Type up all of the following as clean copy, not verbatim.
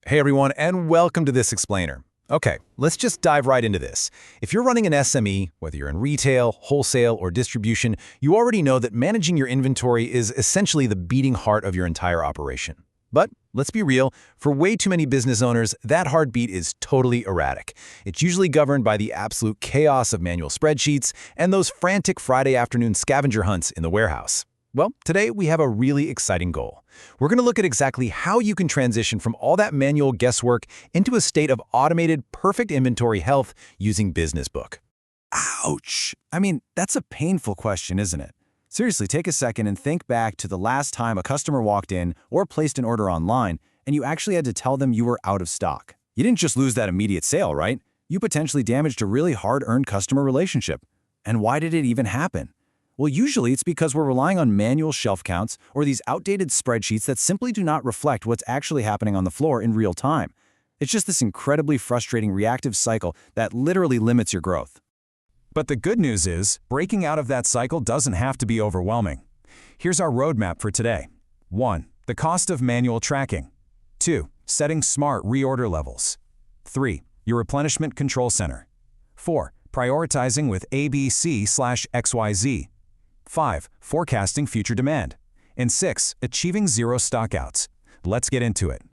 Hey everyone, and welcome to this explainer. Okay, let's just dive right into this. If you're running an SME, whether you're in retail, wholesale, or distribution, you already know that managing your inventory is essentially the beating heart of your entire operation. But let's be real, for way too many business owners, that heartbeat is totally erratic. It's usually governed by the absolute chaos of manual spreadsheets and those frantic Friday afternoon scavenger hunts in the warehouse. Well, today we have a really exciting goal. We're going to look at exactly how you can transition from all that manual guesswork into a state of automated, perfect inventory health using Biznsbook. Ouch. I mean, that's a painful question, isn't it? Seriously, take a second and think back to the last time a customer walked in or placed an order online and you actually had to tell them you were out of stock. You didn't just lose that immediate sale, right? You potentially damaged a really hard-earned customer relationship. And why did it even happen? Well, usually it's because we're relying on manual shelf counts or these outdated spreadsheets that simply do not reflect what's actually happening on the floor in real time. It's just this incredibly frustrating reactive cycle that literally limits your growth. But the good news is, breaking out of that cycle doesn't have to be overwhelming. Here's our roadmap for today. 1. The cost of manual tracking. 2. Setting smart reorder levels. 3. Your replenishment control center. 4. Prioritizing with ABC/XYZ. 5. Forecasting future demand. And 6. Achieving zero stockouts. Let's get into it.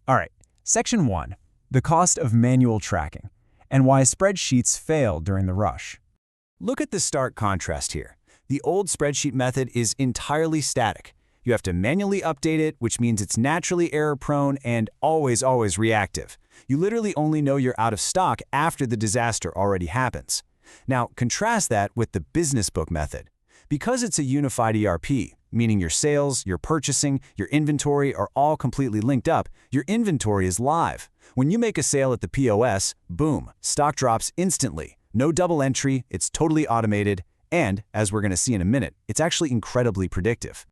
All right, Section 1, the cost of manual tracking, and why spreadsheets fail during the rush. Look at the stark contrast here. The old spreadsheet method is entirely static. You have to manually update it, which means it's naturally error-prone and always reactive. You literally only know you're out of stock after the disaster already happens. Now, contrast that with the Biznsbook method. Because it's a unified ERP, meaning your sales, your purchasing, your inventory are all completely linked up, your inventory is live. When you make a sale at the POS, boom, stock drops instantly. No double entry, it's totally automated, and, as we're going to see in a minute, it's actually incredibly predictive.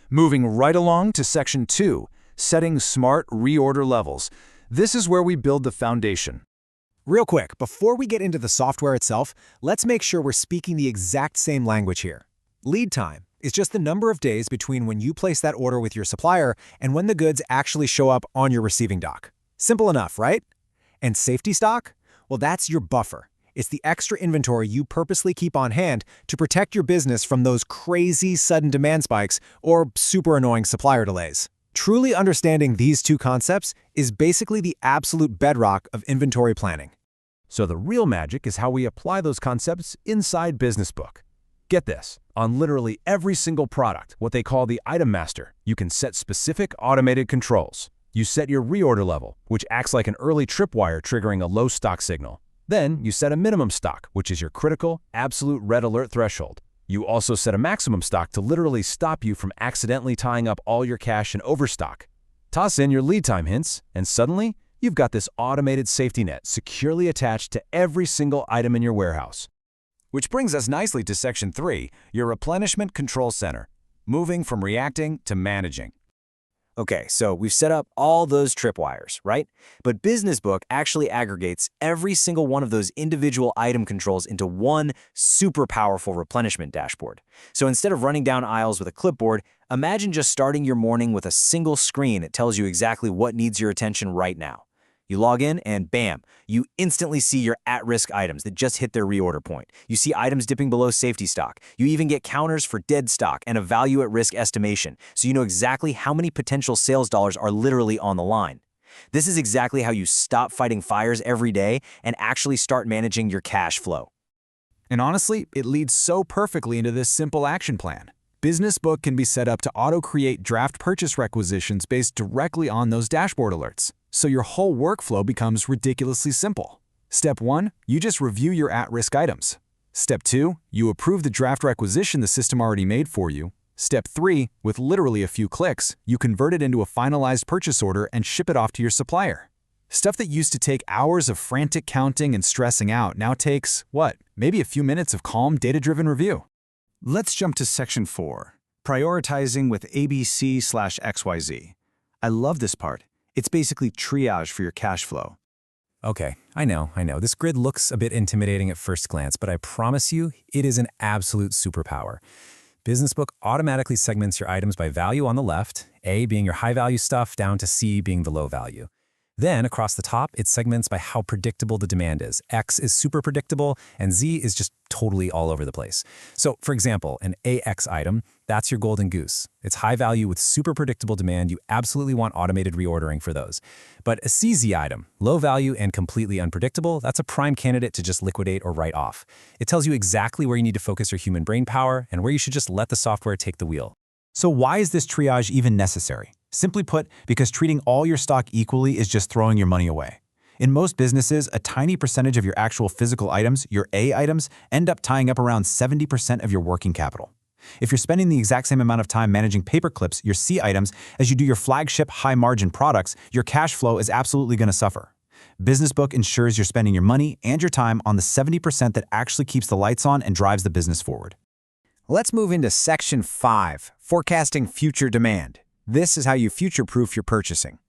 Moving right along to Section 2, setting smart reorder levels. This is where we build the foundation. Real quick, before we get into the software itself, let's make sure we're speaking the exact same language here. Lead time is just the number of days between when you place that order with your supplier and when the goods actually show up on your receiving dock. Simple enough, right? And safety stock? Well, that's your buffer. It's the extra inventory you purposely keep on hand to protect your business from those crazy sudden demand spikes or super annoying supplier delays. Truly understanding these two concepts is basically the absolute bedrock of inventory planning. So the real magic is how we apply those concepts inside Biznsbook. Get this, on literally every single product, what they call the item master, you can set specific automated controls. You set your reorder level, which acts like an early tripwire triggering a low stock signal. Then you set a minimum stock, which is your critical, absolute red alert threshold. You also set a maximum stock to literally stop you from accidentally tying up all your cash in overstock. Toss in your lead time hints, and suddenly, you've got this automated safety net securely attached to every single item in your warehouse. Which brings us nicely to Section 3, your replenishment control center, moving from reacting to managing. Okay, so we've set up all those tripwires, right? But Biznsbook actually aggregates every single one of those individual item controls into one super powerful replenishment dashboard. So instead of running down aisles with a clipboard, imagine just starting your morning with a single screen that tells you exactly what needs your attention right now. You log in and bam, you instantly see your at-risk items that just hit their reorder point. You see items dipping below safety stock. You even get counters for dead stock and a value at risk estimation, so you know exactly how many potential sales dollars are literally on the line. This is exactly how you stop fighting fires every day and actually start managing your cash flow. And honestly, it leads so perfectly into this simple action plan. Biznsbook can be set up to auto-create draft purchase requisitions based directly on those dashboard alerts. So your whole workflow becomes ridiculously simple. Step 1, you just review your at-risk items. Step 2, you approve the draft requisition the system already made for you. Step 3, with literally a few clicks, you convert it into a finalized purchase order and ship it off to your supplier. Stuff that used to take hours of frantic counting and stressing out now takes, maybe a few minutes of calm, data-driven review. Let's jump to Section 4, prioritizing with ABC/XYZ. I love this part. It's basically triage for your cash flow. Okay, I know. This grid looks a bit intimidating at first glance, but I promise you, it is an absolute superpower. Biznsbook automatically segments your items by value on the left, A being your high-value stuff, down to C being the low value. Then, across the top, it segments by how predictable the demand is. X is super predictable, and Z is just totally all over the place. So, for example, an AX item, that's your golden goose. It's high value with super predictable demand. You absolutely want automated reordering for those. But a CZ item, low value and completely unpredictable, that's a prime candidate to just liquidate or write off. It tells you exactly where you need to focus your human brain power and where you should just let the software take the wheel. So why is this triage even necessary? Simply put, because treating all your stock equally is just throwing your money away. In most businesses, a tiny percentage of your actual physical items, your A items, end up tying up around 70% of your working capital. If you're spending the exact same amount of time managing paper clips, your C items, as you do your flagship high-margin products, your cash flow is absolutely going to suffer. Biznsbook ensures you're spending your money and your time on the 70% that actually keeps the lights on and drives the business forward. Let's move into Section 5, Forecasting Future Demand. This is how you future-proof your purchasing.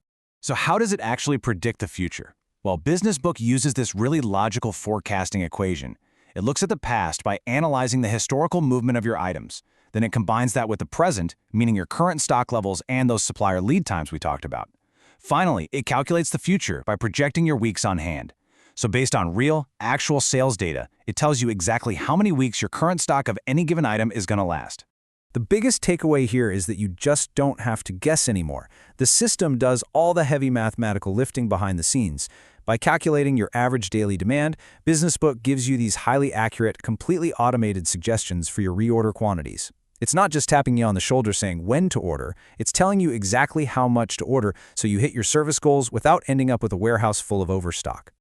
So how does it actually predict the future? Well, Biznsbook uses this really logical forecasting equation. It looks at the past by analyzing the historical movement of your items. Then it combines that with the present, meaning your current stock levels and those supplier lead times we talked about. Finally, it calculates the future by projecting your weeks on hand. So based on real, actual sales data, it tells you exactly how many weeks your current stock of any given item is going to last. The biggest takeaway here is that you just don't have to guess anymore. The system does all the heavy mathematical lifting behind the scenes. By calculating your average daily demand, Biznsbook gives you these highly accurate, completely automated suggestions for your reorder quantities. It's not just tapping you on the shoulder saying when to order, it's telling you exactly how much to order so you hit your service goals without ending up with a warehouse full of overstock.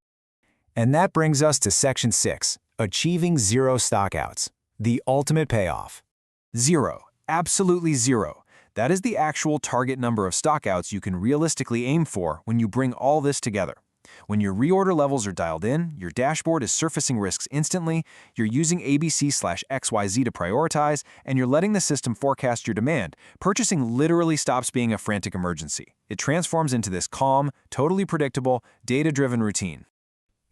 And that brings us to Section 6, Achieving Zero Stockouts, the ultimate payoff. Zero. Absolutely zero. That is the actual target number of stockouts you can realistically aim for when you bring all this together. When your reorder levels are dialed in, your dashboard is surfacing risks instantly, you're using ABC/XYZ to prioritize, and you're letting the system forecast your demand. Purchasing literally stops being a frantic emergency. It transforms into this calm, totally predictable, data-driven routine.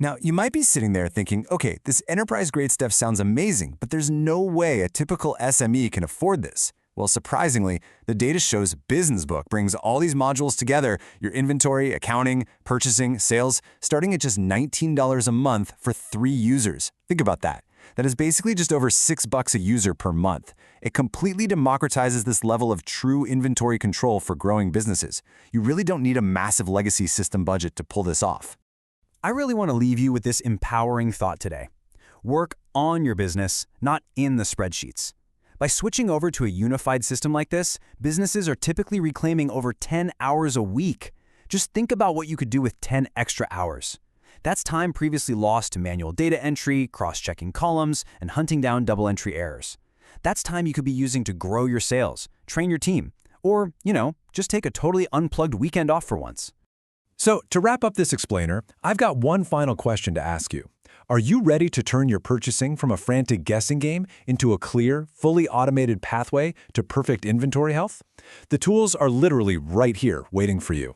Now, you might be sitting there thinking, okay, this enterprise-grade stuff sounds amazing, but there's no way a typical SME can afford this. Well, surprisingly, the data shows Biznsbook brings all these modules together, your inventory, accounting, purchasing, sales, starting at just $19 a month for 3 users. Think about that. That is basically just over $6 a user per month. It completely democratizes this level of true inventory control for growing businesses. You really don't need a massive legacy system budget to pull this off. I really want to leave you with this empowering thought today. Work on your business, not in the spreadsheets. By switching over to a unified system like this, businesses are typically reclaiming over 10 hours a week. Just think about what you could do with 10 extra hours. That's time previously lost to manual data entry, cross-checking columns, and hunting down double-entry errors. That's time you could be using to grow your sales, train your team, or, just take a totally unplugged weekend off for once. So, to wrap up this explainer, I've got one final question to ask you. Are you ready to turn your purchasing from a frantic guessing game into a clear, fully automated pathway to perfect inventory health? The tools are literally right here waiting for you.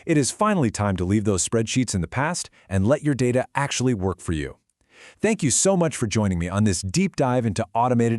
It is finally time to leave those spreadsheets in the past and let your data actually work for you. Thank you so much for joining me on this deep dive into automated